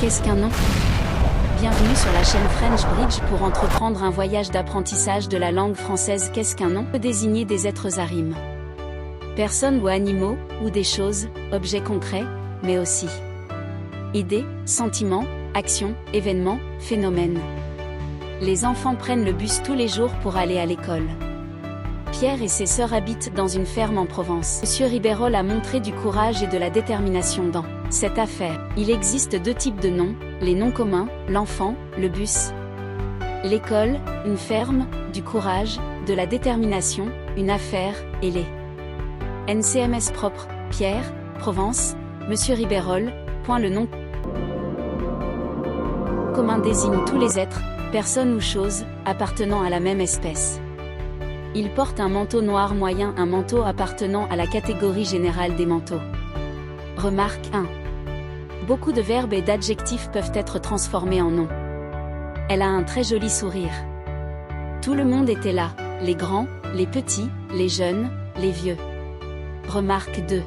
Qu'est-ce qu'un nom? Bienvenue sur la chaîne French Bridge pour entreprendre un voyage d'apprentissage de la langue française. Qu'est-ce qu'un nom? Peut désigner des êtres à rime. Personnes ou animaux, ou des choses, objets concrets, mais aussi idées, sentiments, actions, événements, phénomènes. Les enfants prennent le bus tous les jours pour aller à l'école. Pierre et ses sœurs habitent dans une ferme en Provence. Monsieur Ribeyrolles a montré du courage et de la détermination dans cette affaire. Il existe deux types de noms, les noms communs, l'enfant, le bus. L'école, une ferme, du courage, de la détermination, une affaire, et les NCMS propres, Pierre, Provence, Monsieur Ribeyrolles, le nom commun désigne tous les êtres, personnes ou choses, appartenant à la même espèce. Il porte un manteau noir moyen, un manteau appartenant à la catégorie générale des manteaux. Remarque 1. Beaucoup de verbes et d'adjectifs peuvent être transformés en noms. Elle a un très joli sourire. Tout le monde était là, les grands, les petits, les jeunes, les vieux. Remarque 2.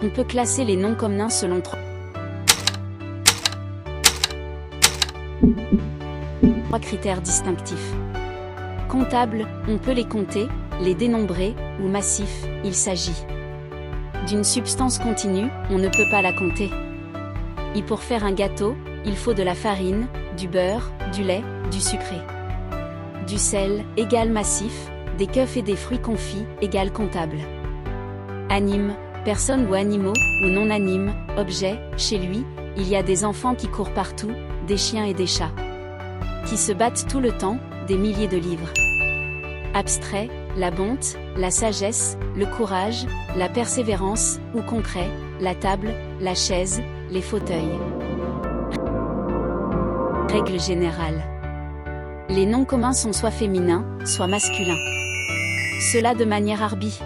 On peut classer les noms communs selon trois critères distinctifs. Comptables, on peut les compter, les dénombrer, ou massifs, il s'agit d'une substance continue, on ne peut pas la compter. Et pour faire un gâteau, il faut de la farine, du beurre, du lait, du sucré. Du sel, égale massif, des keufs et des fruits confits, égale comptable. Anime, personne ou animaux, ou non anime, objet, chez lui, il y a des enfants qui courent partout, des chiens et des chats. Qui se battent tout le temps, des milliers de livres. Abstrait, la bonté, la sagesse, le courage, la persévérance, ou concret, la table, la chaise, les fauteuils. Règle générale. Les noms communs sont soit féminins, soit masculins. Cela de manière arbitraire.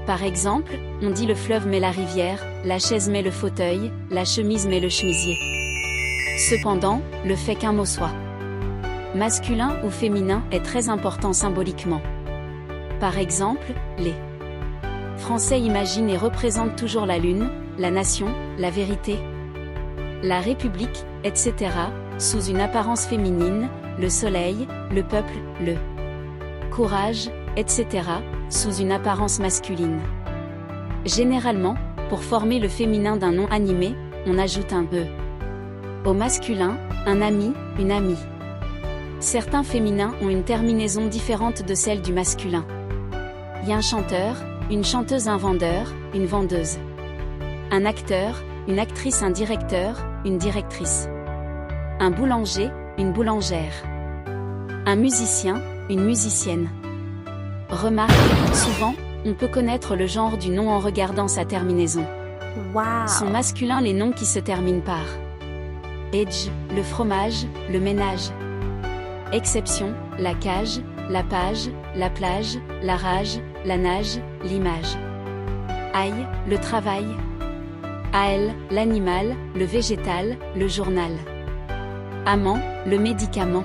Par exemple, on dit le fleuve met la rivière, la chaise met le fauteuil, la chemise met le chemisier. Cependant, le fait qu'un mot soit masculin ou féminin est très important symboliquement. Par exemple, les Français imaginent et représentent toujours la lune, la nation, la vérité, la République, etc., sous une apparence féminine, le soleil, le peuple, le courage, etc., sous une apparence masculine. Généralement, pour former le féminin d'un nom animé, on ajoute un « e ». Au masculin, un ami, une amie. Certains féminins ont une terminaison différente de celle du masculin. Y a un chanteur, une chanteuse, un vendeur, une vendeuse. Un acteur, une actrice, un directeur, une directrice. Un boulanger, une boulangère. Un musicien, une musicienne. Remarque, souvent, on peut connaître le genre du nom en regardant sa terminaison. Wow. Sont masculins les noms qui se terminent par edge, le fromage, le ménage. Exception, la cage, la page, la plage, la rage, la nage, l'image. Aïe, le travail. AL, l'animal, le végétal, le journal. Amant, le médicament.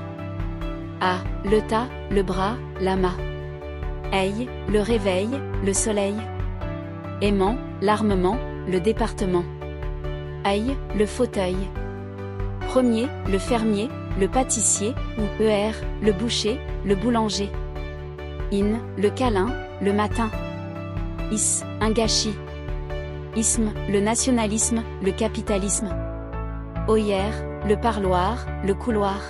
A, le tas, le bras, la main. Aïe, le réveil, le soleil. Aimant, l'armement, le département. Aïe, le fauteuil. Premier, le fermier, le pâtissier, ou ER, le boucher, le boulanger. In, le câlin, le matin. Is, un gâchis. Isme, le nationalisme, le capitalisme. Oyer, le parloir, le couloir.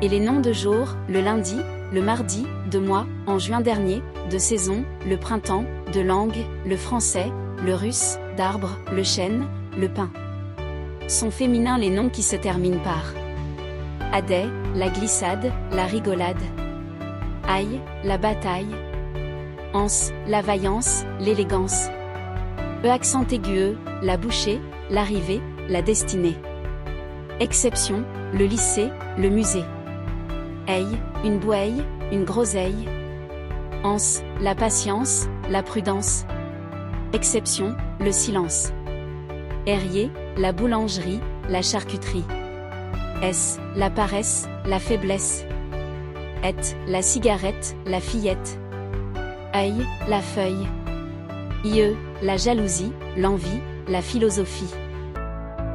Et les noms de jour, le lundi, le mardi, de mois, en juin dernier, de saison, le printemps, de langue, le français, le russe, d'arbre, le chêne, le pin. Sont féminins les noms qui se terminent par Adet, la glissade, la rigolade. Aïe, la bataille. Anse, la vaillance, l'élégance. Accent aigu, la bouchée, l'arrivée, la destinée. Exception, le lycée, le musée. Aïe, une boueille, une groseille. Anse, la patience, la prudence. Exception, le silence. Herrier, la boulangerie, la charcuterie. S, la paresse, la faiblesse. Et, la cigarette, la fillette. Œil, la feuille. IE, la jalousie, l'envie, la philosophie.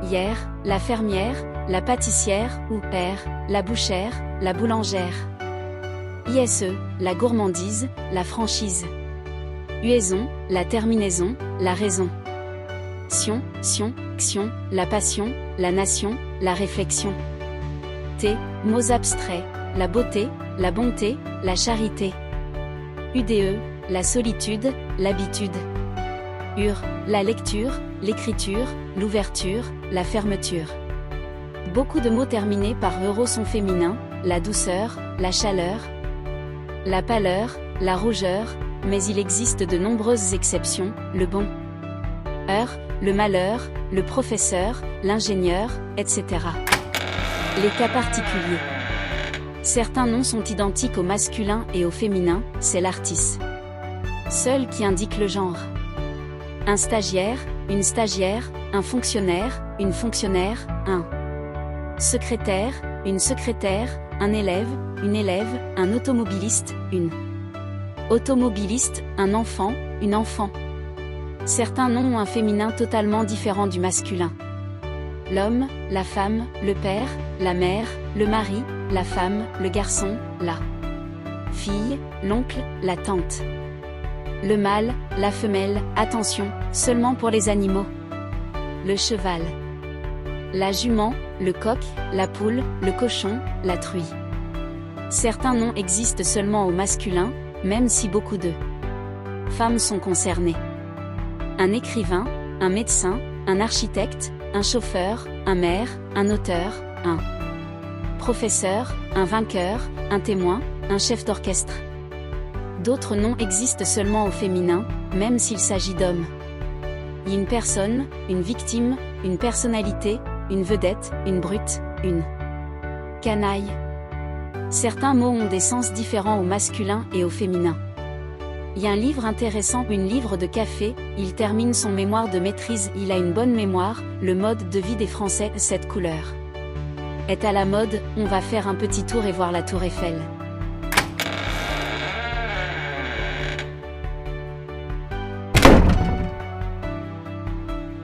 hier, la fermière, la pâtissière ou père, la bouchère, la boulangère. ISE, la gourmandise, la franchise. Uaison, la terminaison, la raison. Sion, xion, la passion, la nation, la réflexion. T, mots abstraits, la beauté, la bonté, la charité. UDE, la solitude, l'habitude. UR, la lecture, l'écriture, l'ouverture, la fermeture. Beaucoup de mots terminés par euro sont féminins, la douceur, la chaleur, la pâleur, la rougeur, mais il existe de nombreuses exceptions, le bon heure, le malheur, le professeur, l'ingénieur, etc. Les cas particuliers. Certains noms sont identiques au masculin et au féminin, c'est l'artiste seul qui indique le genre. Un stagiaire, une stagiaire, un fonctionnaire, une fonctionnaire, un secrétaire, une secrétaire, un élève, une élève, un automobiliste, une automobiliste, un enfant, une enfant. Certains noms ont un féminin totalement différent du masculin. L'homme, la femme, le père, la mère, le mari, la femme, le garçon, la fille, l'oncle, la tante. Le mâle, la femelle, attention, seulement pour les animaux. Le cheval. La jument, le coq, la poule, le cochon, la truie. Certains noms existent seulement au masculin, même si beaucoup de femmes sont concernées. Un écrivain, un médecin, un architecte, un chauffeur, un maire, un auteur, un professeur, un vainqueur, un témoin, un chef d'orchestre. D'autres noms existent seulement au féminin, même s'il s'agit d'hommes. Une personne, une victime, une personnalité, une vedette, une brute, une canaille. Certains mots ont des sens différents au masculin et au féminin. Il y a un livre intéressant, une livre de café, il termine son mémoire de maîtrise, il a une bonne mémoire, le mode de vie des Français, cette couleur est à la mode, on va faire un petit tour et voir la tour Eiffel.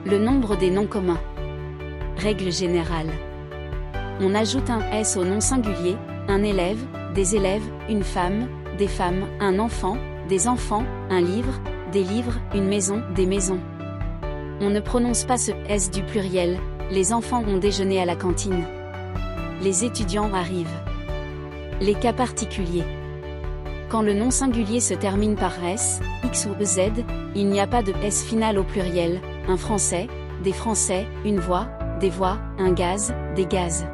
Le nombre des noms communs. Règle générale. On ajoute un S au nom singulier, un élève, des élèves, une femme, des femmes, un enfant, des enfants, un livre, des livres, une maison, des maisons. On ne prononce pas ce S du pluriel, les enfants ont déjeuné à la cantine. Les étudiants arrivent. Les cas particuliers. Quand le nom singulier se termine par S, X ou EZ, il n'y a pas de S final au pluriel, un français, des français, une voix, des voix, un gaz, des gaz.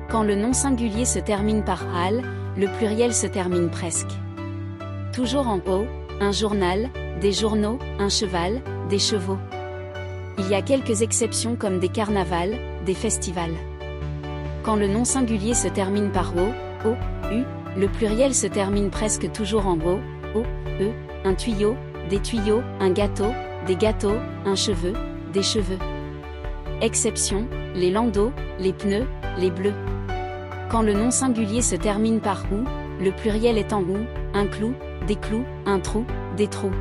Quand le nom singulier se termine par AL, le pluriel se termine presque toujours en O, un journal, des journaux, un cheval, des chevaux. Il y a quelques exceptions comme des carnavals, des festivals. Quand le nom singulier se termine par O, U, le pluriel se termine presque toujours en O, E, un tuyau, des tuyaux, un gâteau, des gâteaux, un cheveu, des cheveux. Exception, les landaux, les pneus, les bleus. Quand le nom singulier se termine par OU, le pluriel est en OU, un clou, des clous, un trou, des trous.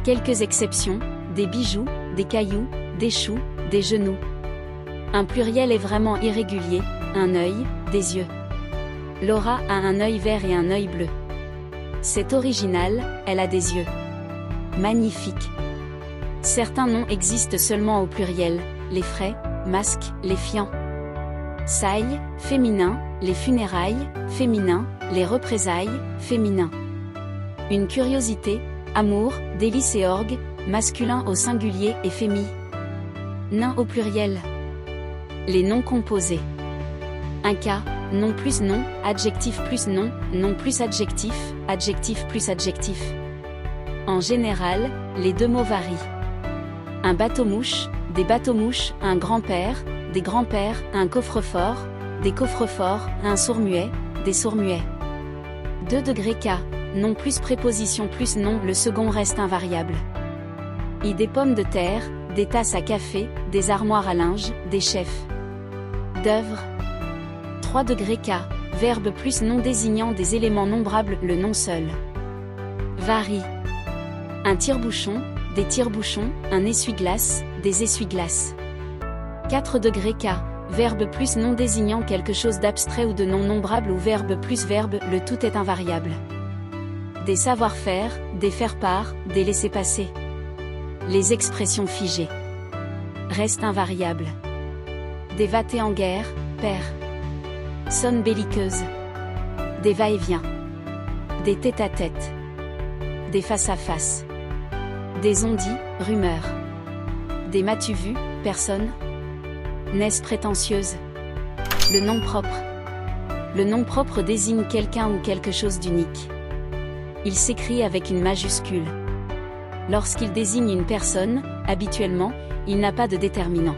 Quelques exceptions, des bijoux, des cailloux, des choux, des genoux. Un pluriel est vraiment irrégulier, un œil, des yeux. Laura a un œil vert et un œil bleu. C'est original, elle a des yeux magnifiques. Certains noms existent seulement au pluriel, les frais, masques, les fiants. Sailles, féminin, les funérailles, féminin, les représailles, féminin. Une curiosité, amour, délice et orgue, masculin au singulier et féminin au pluriel. Les noms composés. Un cas, nom plus nom, adjectif plus nom, nom plus adjectif, adjectif plus adjectif. En général, les deux mots varient. Un bateau-mouche, des bateaux-mouches, un grand-père, des grands-pères, un coffre-fort, des coffres-forts, un sourd-muet, des sourds-muets. 2 degrés K, nom plus préposition plus nom, le second reste invariable. I des pommes de terre, des tasses à café, des armoires à linge, des chefs d'œuvre. 3 degrés K, verbe plus nom désignant des éléments nombrables, le nom seul varie. Un tire-bouchon, des tire-bouchons, un essuie-glace, des essuie-glaces. 4 degrés K, verbe plus nom désignant quelque chose d'abstrait ou de non nombrable ou verbe plus verbe, le tout est invariable. Des savoir-faire, des faire-part, des laissez-passer. Les expressions figées restent invariables. Des va-t en guerre, père. Sonne belliqueuse. Des va-et-vient. Des tête-à-tête. Des face-à-face. Des on-dit, rumeurs. Des m'as-tu vu, personne. N'est-ce prétentieuse. Le nom propre. Le nom propre désigne quelqu'un ou quelque chose d'unique. Il s'écrit avec une majuscule. Lorsqu'il désigne une personne, habituellement, il n'a pas de déterminant.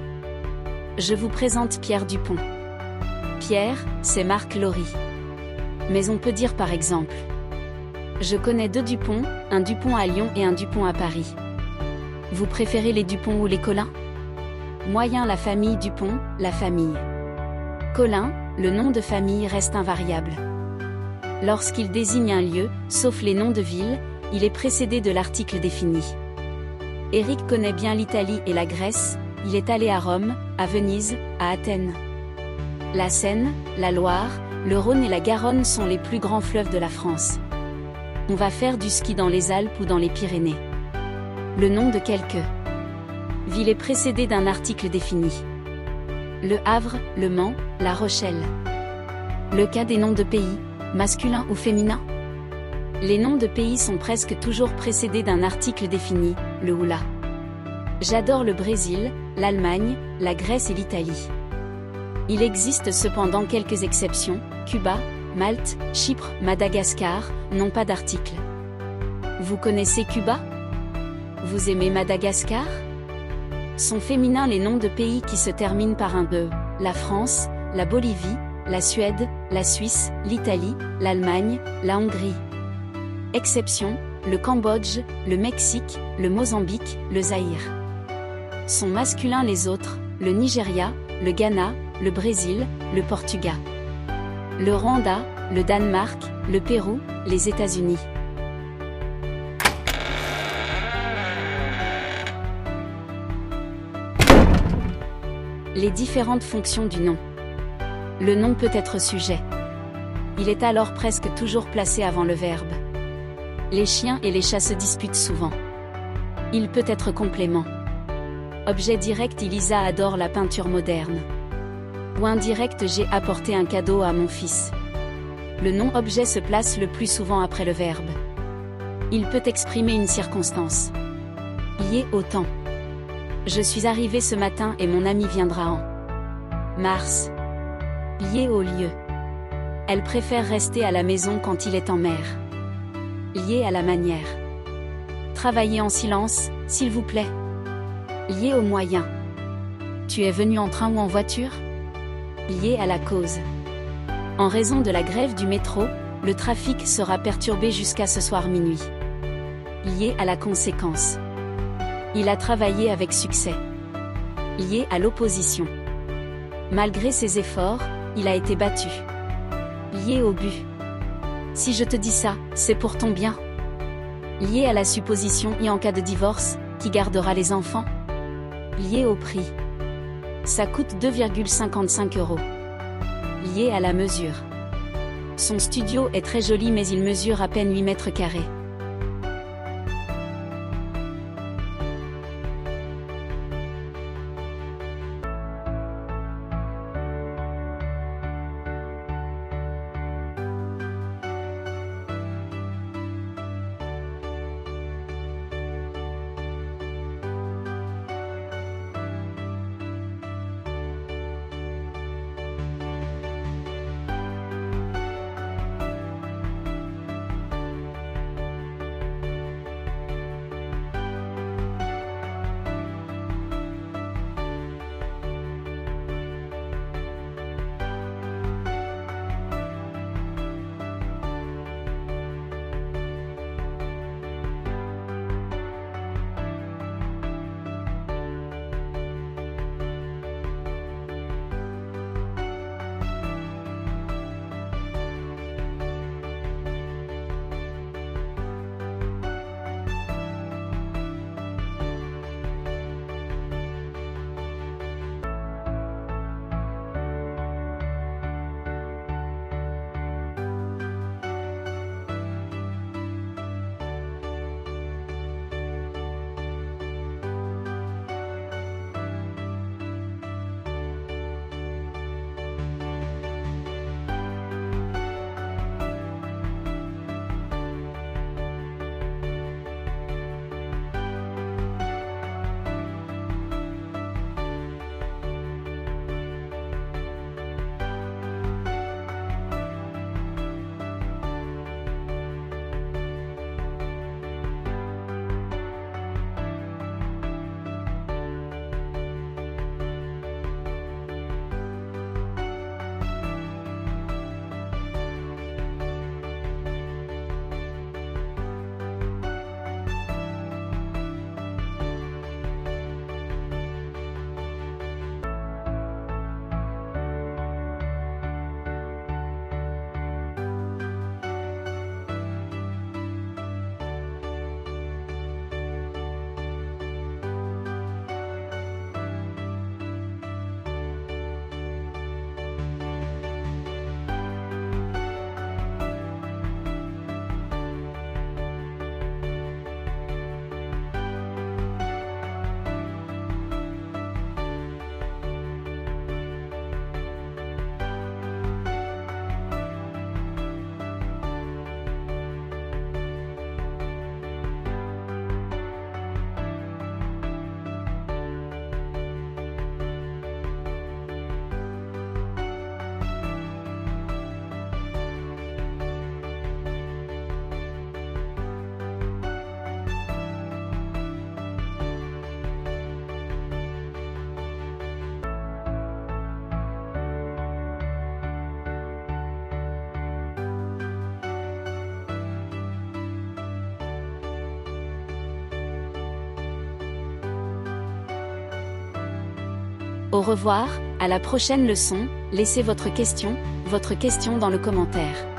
Je vous présente Pierre Dupont. Pierre, c'est Marc Laurie. Mais on peut dire par exemple: je connais 2 Dupont, un Dupont à Lyon et un Dupont à Paris. Vous préférez les Dupont ou les Collin? Moyen la famille Dupont, la famille. Collin, le nom de famille reste invariable. Lorsqu'il désigne un lieu, sauf les noms de ville, il est précédé de l'article défini. Éric connaît bien l'Italie et la Grèce, il est allé à Rome, à Venise, à Athènes. La Seine, la Loire, le Rhône et la Garonne sont les plus grands fleuves de la France. On va faire du ski dans les Alpes ou dans les Pyrénées. Le nom de quelque ville est précédé d'un article défini. Le Havre, Le Mans, La Rochelle. Le cas des noms de pays, masculins ou féminins. Les noms de pays sont presque toujours précédés d'un article défini, le ou la. J'adore le Brésil, l'Allemagne, la Grèce et l'Italie. Il existe cependant quelques exceptions, Cuba, Malte, Chypre, Madagascar, n'ont pas d'article. Vous connaissez Cuba? Vous aimez Madagascar? Sont féminins les noms de pays qui se terminent par un de, la France, la Bolivie, la Suède, la Suisse, l'Italie, l'Allemagne, la Hongrie. Exception, le Cambodge, le Mexique, le Mozambique, le Zaïre. Sont masculins les autres, le Nigeria, le Ghana, le Brésil, le Portugal. Le Rwanda, le Danemark, le Pérou, les États-Unis. Les différentes fonctions du nom. Le nom peut être sujet. Il est alors presque toujours placé avant le verbe. Les chiens et les chats se disputent souvent. Il peut être complément. Objet direct, Elisa adore la peinture moderne. Ou indirect, j'ai apporté un cadeau à mon fils. Le nom-objet se place le plus souvent après le verbe. Il peut exprimer une circonstance liée au temps. Je suis arrivé ce matin et mon ami viendra en mars. Lié au lieu. Elle préfère rester à la maison quand il est en mer. Lié à la manière. Travaillez en silence, s'il vous plaît. Lié au moyen. Tu es venu en train ou en voiture? Lié à la cause. En raison de la grève du métro, le trafic sera perturbé jusqu'à ce soir minuit. Lié à la conséquence. Il a travaillé avec succès. Lié à l'opposition. Malgré ses efforts, il a été battu. Lié au but. Si je te dis ça, c'est pour ton bien. Lié à la supposition et en cas de divorce, qui gardera les enfants? Lié au prix. Ça coûte 2,55 €. Lié à la mesure. Son studio est très joli mais il mesure à peine 8 mètres carrés. Au revoir, à la prochaine leçon, laissez votre question dans le commentaire.